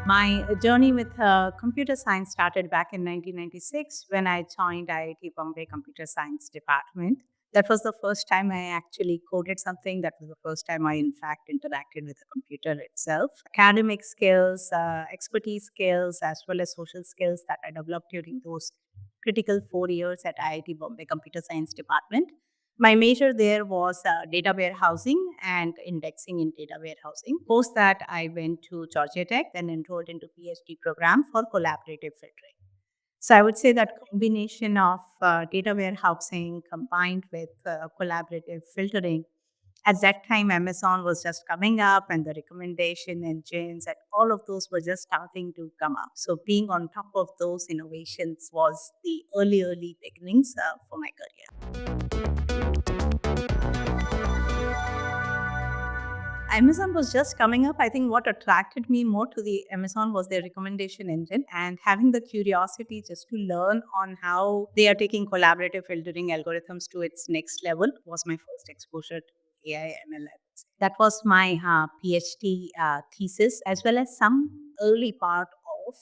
My journey with computer science started back in 1996 when I joined IIT Bombay Computer Science Department. That was the first time I actually coded something. That was the first time I, in fact, interacted with the computer itself. Academic skills, expertise skills, as well as social skills that I developed during those critical 4 years at IIT Bombay Computer Science Department. My major there was data warehousing and indexing in data warehousing. Post that, I went to Georgia Tech, then enrolled into PhD program for collaborative filtering. So I would say that combination of data warehousing combined with collaborative filtering. At that time, Amazon was just coming up, and the recommendation engines and all of those were just starting to come up. So being on top of those innovations was the early beginnings for my career. Amazon was just coming up. I think what attracted me more to the Amazon was their recommendation engine and having the curiosity just to learn on how they are taking collaborative filtering algorithms to its next level was my first exposure to AI ML. I would say. That was my PhD thesis as well as some early part of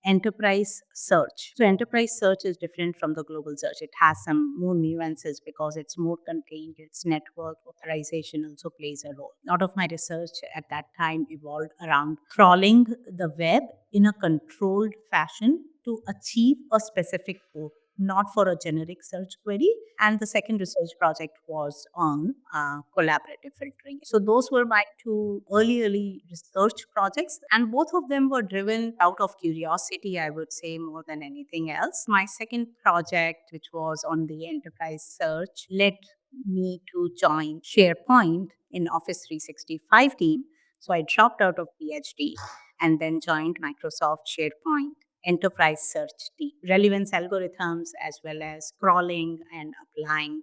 enterprise search. So, enterprise search is different from the global search. It has some more nuances because it's more contained, its network authorization also plays a role. A lot of my research at that time evolved around crawling the web in a controlled fashion to achieve a specific goal, not for a generic search query. And the second research project was on collaborative filtering. So those were my two early research projects, and both of them were driven out of curiosity, I would say, more than anything else. My second project, which was on the enterprise search, led me to join SharePoint in Office 365 team. So I dropped out of PhD and then joined Microsoft SharePoint enterprise search team, relevance algorithms as well as crawling and applying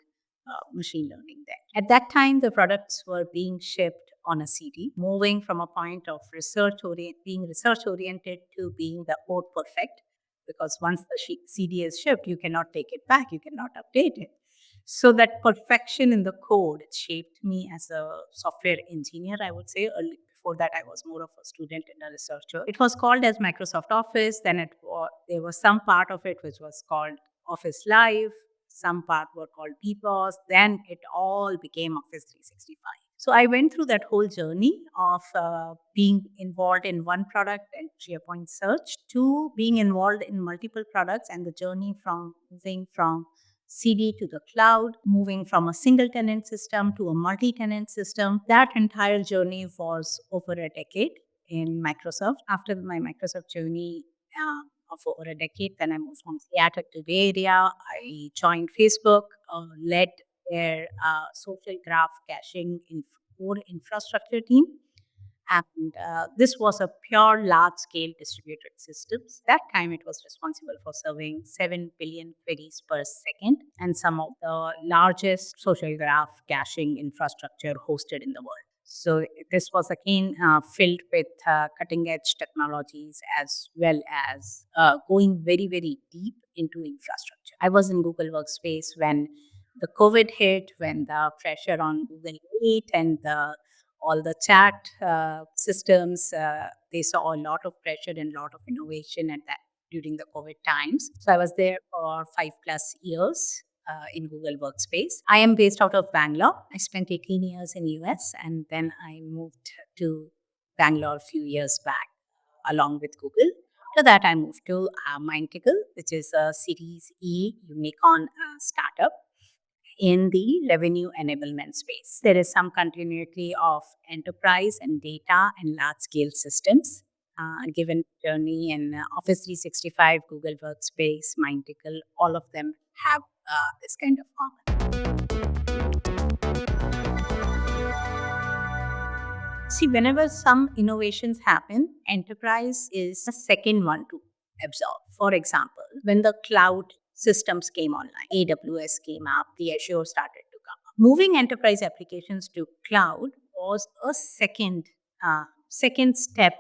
machine learning there. At that time, the products were being shipped on a CD, moving from a point of being research oriented to being the code perfect. Because once the CD is shipped, you cannot take it back, you cannot update it. So that perfection in the code shaped me as a software engineer, I would say. Before that, I was more of a student and a researcher. It was called as Microsoft Office. Then there was some part of it which was called Office Live. Some part were called BPOS. Then it all became Office 365. So I went through that whole journey of being involved in one product and SharePoint Search to being involved in multiple products and the journey from moving from CD to the cloud, moving from a single tenant system to a multi tenant system. That entire journey was over a decade in Microsoft. After my Microsoft journey of over a decade, then I moved from Seattle to Bay Area. I joined Facebook, led their social graph caching core infrastructure team. And this was a pure large scale distributed systems. That time it was responsible for serving 7 billion queries per second and some of the largest social graph caching infrastructure hosted in the world. So this was again filled with cutting edge technologies as well as going very deep into infrastructure. I was in Google Workspace when the COVID hit, when the pressure on Google Meet and all the chat systems, they saw a lot of pressure and a lot of innovation at that during the COVID times. So I was there for 5+ years in Google Workspace. I am based out of Bangalore. I spent 18 years in US and then I moved to Bangalore a few years back along with Google. After that, I moved to Mindtickle, which is a Series E unicorn startup in the revenue enablement space. There is some continuity of enterprise and data and large scale systems. Given journey in Office 365, Google Workspace, Mindtickle, all of them have this kind of common. See, whenever some innovations happen, enterprise is the second one to absorb. For example, when the cloud systems came online, AWS came up, the Azure started to come up. Moving enterprise applications to cloud was a second step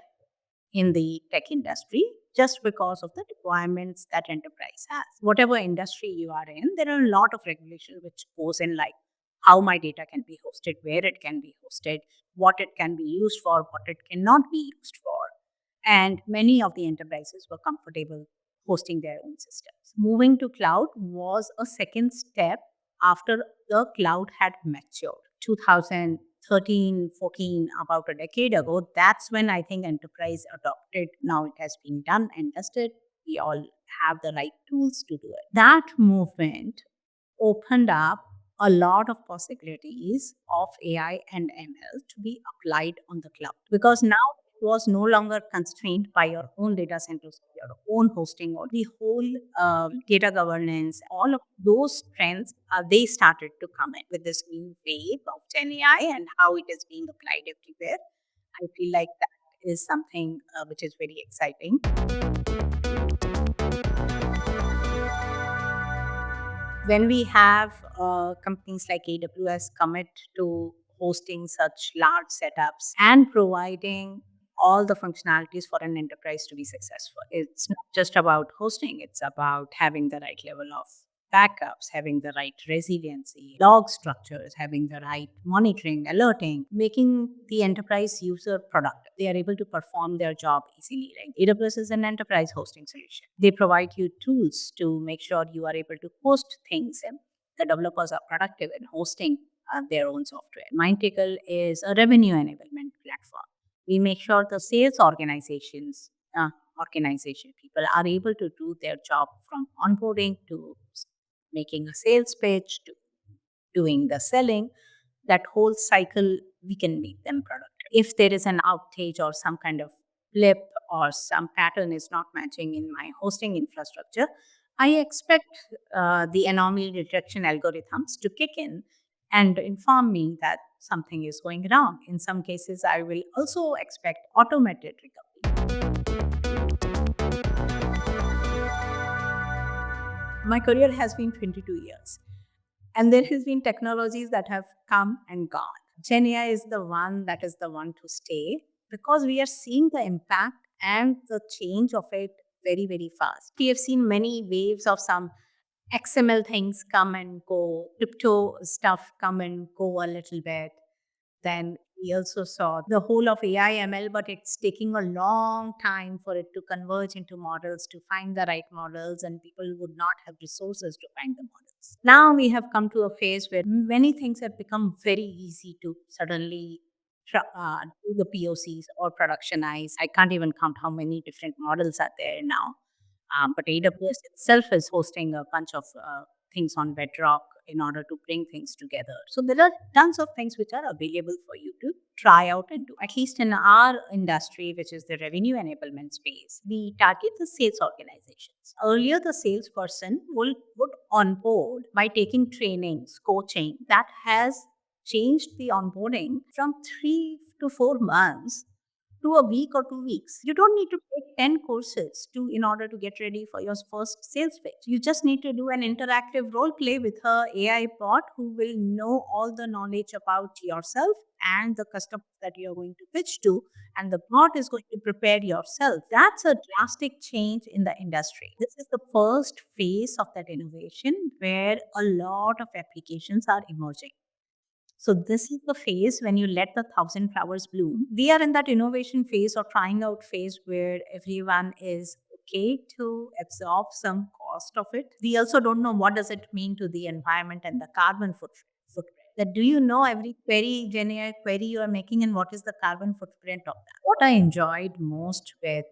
in the tech industry just because of the requirements that enterprise has. Whatever industry you are in, there are a lot of regulation which goes in, like how my data can be hosted, where it can be hosted, what it can be used for, what it cannot be used for. and many of the enterprises were comfortable hosting their own systems. Moving to cloud was a second step after the cloud had matured. 2013, 14, about a decade ago, that's when I think enterprise adopted. Now it has been done and dusted. We all have the right tools to do it. That movement opened up a lot of possibilities of AI and ML to be applied on the cloud, because now it was no longer constrained by your own data centers, your own hosting, or the whole data governance. All of those trends, they started to come in with this new wave of Gen AI and how it is being applied everywhere. I feel like that is something which is very exciting. When we have companies like AWS commit to hosting such large setups and providing all the functionalities for an enterprise to be successful, it's not just about hosting, it's about having the right level of backups, having the right resiliency, log structures, having the right monitoring, alerting, making the enterprise user productive. They are able to perform their job easily. Like AWS is an enterprise hosting solution. They provide you tools to make sure you are able to host things and the developers are productive in hosting their own software. Mindtickle is a revenue enablement platform. We make sure the sales organization people are able to do their job from onboarding to making a sales pitch to doing the selling. That whole cycle, we can make them productive. If there is an outage or some kind of blip or some pattern is not matching in my hosting infrastructure, I expect the anomaly detection algorithms to kick in and inform me that something is going wrong. In some cases, I will also expect automated recovery. My career has been 22 years. And there has been technologies that have come and gone. Gen AI is the one that is the one to stay, because we are seeing the impact and the change of it very, very fast. We have seen many waves of some XML things come and go, crypto stuff come and go a little bit. Then we also saw the whole of AI ML, but it's taking a long time for it to converge into models, to find the right models, and people would not have resources to find the models. Now we have come to a phase where many things have become very easy to suddenly do the POCs or productionize. I can't even count how many different models are there now. But AWS itself is hosting a bunch of things on Bedrock in order to bring things together. So there are tons of things which are available for you to try out and do. At least in our industry, which is the revenue enablement space, we target the sales organizations. Earlier, the salesperson would onboard by taking trainings, coaching. That has changed the onboarding from 3 to 4 months to a week or 2 weeks. You don't need to take 10 courses to in order to get ready for your first sales pitch. You just need to do an interactive role play with her AI bot who will know all the knowledge about yourself and the customers that you're going to pitch to, and the bot is going to prepare yourself. That's a drastic change in the industry. This is the first phase of that innovation where a lot of applications are emerging. So this is the phase when you let the thousand flowers bloom. We are in that innovation phase or trying out phase where everyone is okay to absorb some cost of it. We also don't know what does it mean to the environment and the carbon footprint. That do you know every query, Gen AI query you are making, and what is the carbon footprint of that? What I enjoyed most with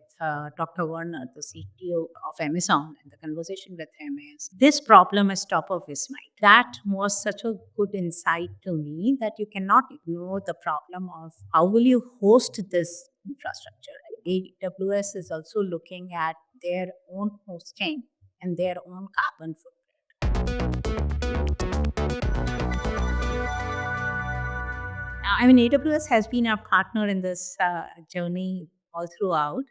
Dr. Werner, the CTO of Amazon, and the conversation with him is this problem is top of his mind. That was such a good insight to me that you cannot ignore the problem of how will you host this infrastructure. AWS is also looking at their own hosting and their own carbon footprint. I mean, AWS has been our partner in this journey all throughout.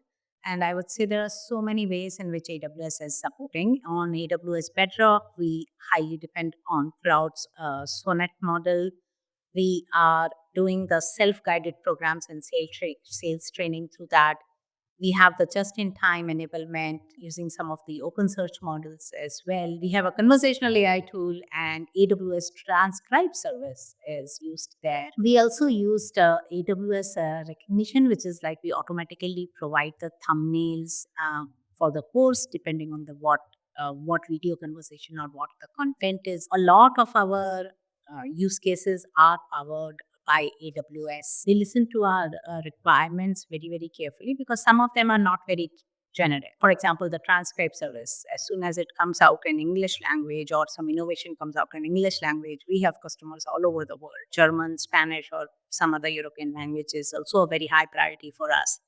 And I would say there are so many ways in which AWS is supporting. On AWS Bedrock, we highly depend on Cloud's Sonnet model. We are doing the self guided programs and sales training through that. We have the just in time enablement using some of the open search models as well. We have a conversational AI tool, and AWS transcribe service is used there. We also used AWS recognition, which is like we automatically provide the thumbnails for the course depending on the what video conversation or what the content is. A lot of our use cases are powered by AWS. They listen to our requirements very, very carefully because some of them are not very generic. For example, the transcribe service, as soon as it comes out in English language or some innovation comes out in English language, we have customers all over the world. German, Spanish, or some other European language is also a very high priority for us.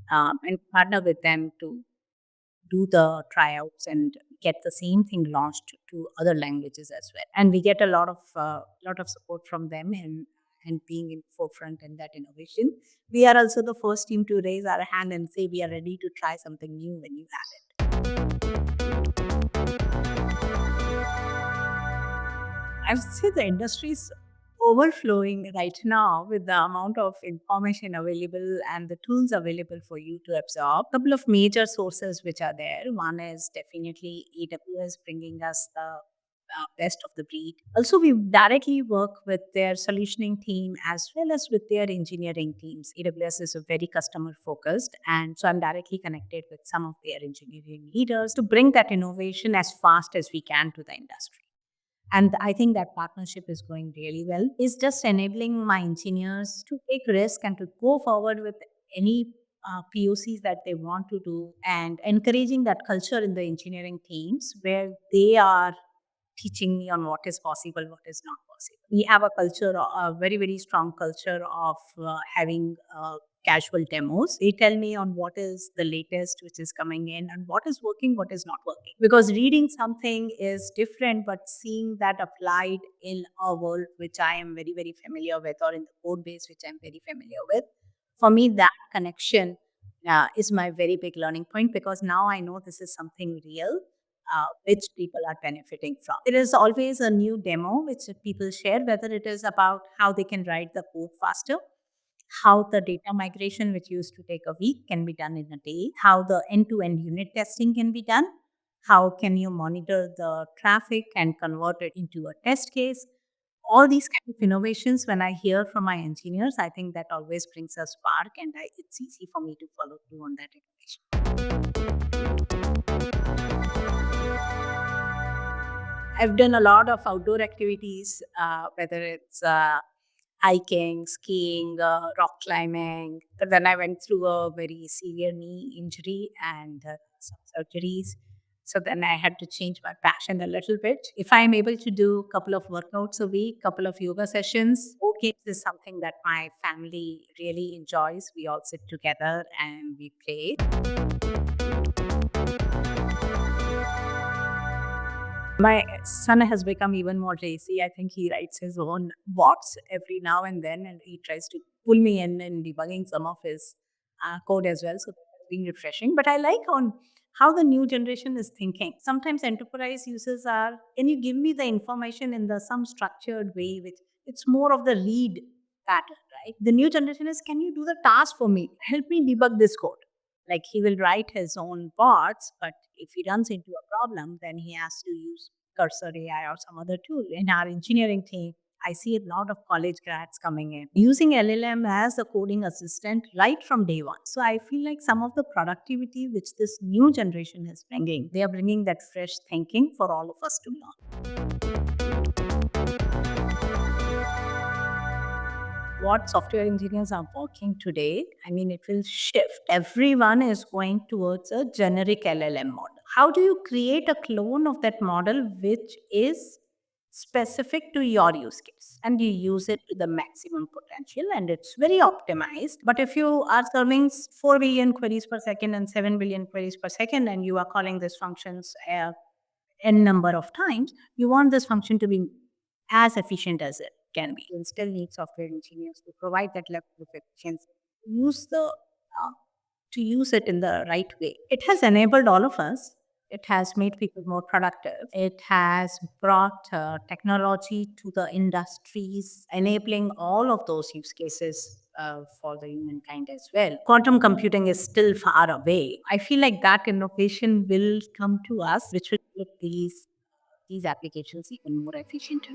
And partner with them to do the tryouts and get the same thing launched to other languages as well. And we get a lot of support from them and being in forefront in that innovation. We are also the first team to raise our hand and say we are ready to try something new when you have it. I would say the industry is overflowing right now with the amount of information available and the tools available for you to absorb. Couple of major sources which are there. One is definitely AWS bringing us the best of the breed. Also, we directly work with their solutioning team as well as with their engineering teams. AWS is a very customer focused, and so I'm directly connected with some of their engineering leaders to bring that innovation as fast as we can to the industry. And I think that partnership is going really well. It's just enabling my engineers to take risk and to go forward with any POCs that they want to do, and encouraging that culture in the engineering teams where they are teaching me on what is possible, what is not possible. We have a culture, a very, very strong culture of having casual demos. They tell me on what is the latest which is coming in and what is working, what is not working. Because reading something is different, but seeing that applied in a world which I am very, very familiar with, or in the code base which I'm very familiar with, for me, that connection is my very big learning point because now I know this is something real which people are benefiting from. There is always a new demo which people share, whether it is about how they can write the code faster, how the data migration, which used to take a week, can be done in a day, how the end to end unit testing can be done, how can you monitor the traffic and convert it into a test case. All these kind of innovations, when I hear from my engineers, I think that always brings a spark, and it's easy for me to follow through on that innovation. I've done a lot of outdoor activities, whether it's hiking, skiing, rock climbing. But then I went through a very severe knee injury and some surgeries. So then I had to change my passion a little bit. If I'm able to do a couple of workouts a week, couple of yoga sessions, okay, this is something that my family really enjoys. We all sit together and we play. My son has become even more lazy. I think he writes his own bots every now and then, and he tries to pull me in debugging some of his code as well. So that's been refreshing. But I like on how the new generation is thinking. Sometimes enterprise users are, can you give me the information in the some structured way, which it's more of the read pattern, right? The new generation is, can you do the task for me? Help me debug this code. Like he will write his own bots, but if he runs into a problem, then he has to use Cursor AI or some other tool. In our engineering team, I see a lot of college grads coming in using LLM as a coding assistant right from day one. So I feel like some of the productivity which this new generation is bringing, they are bringing that fresh thinking for all of us to learn. What software engineers are working today, I mean, it will shift. Everyone is going towards a generic LLM model. How do you create a clone of that model which is specific to your use case and you use it to the maximum potential and it's very optimized? But if you are serving 4 billion queries per second and 7 billion queries per second and you are calling these functions n number of times, you want this function to be as efficient as it can be. You'll still need software engineers to provide that level of efficiency. Use the to use it in the right way. It has enabled all of us. It has made people more productive. It has brought technology to the industries, enabling all of those use cases for the humankind as well. Quantum computing is still far away. I feel like that innovation will come to us, which will make these applications even more efficient.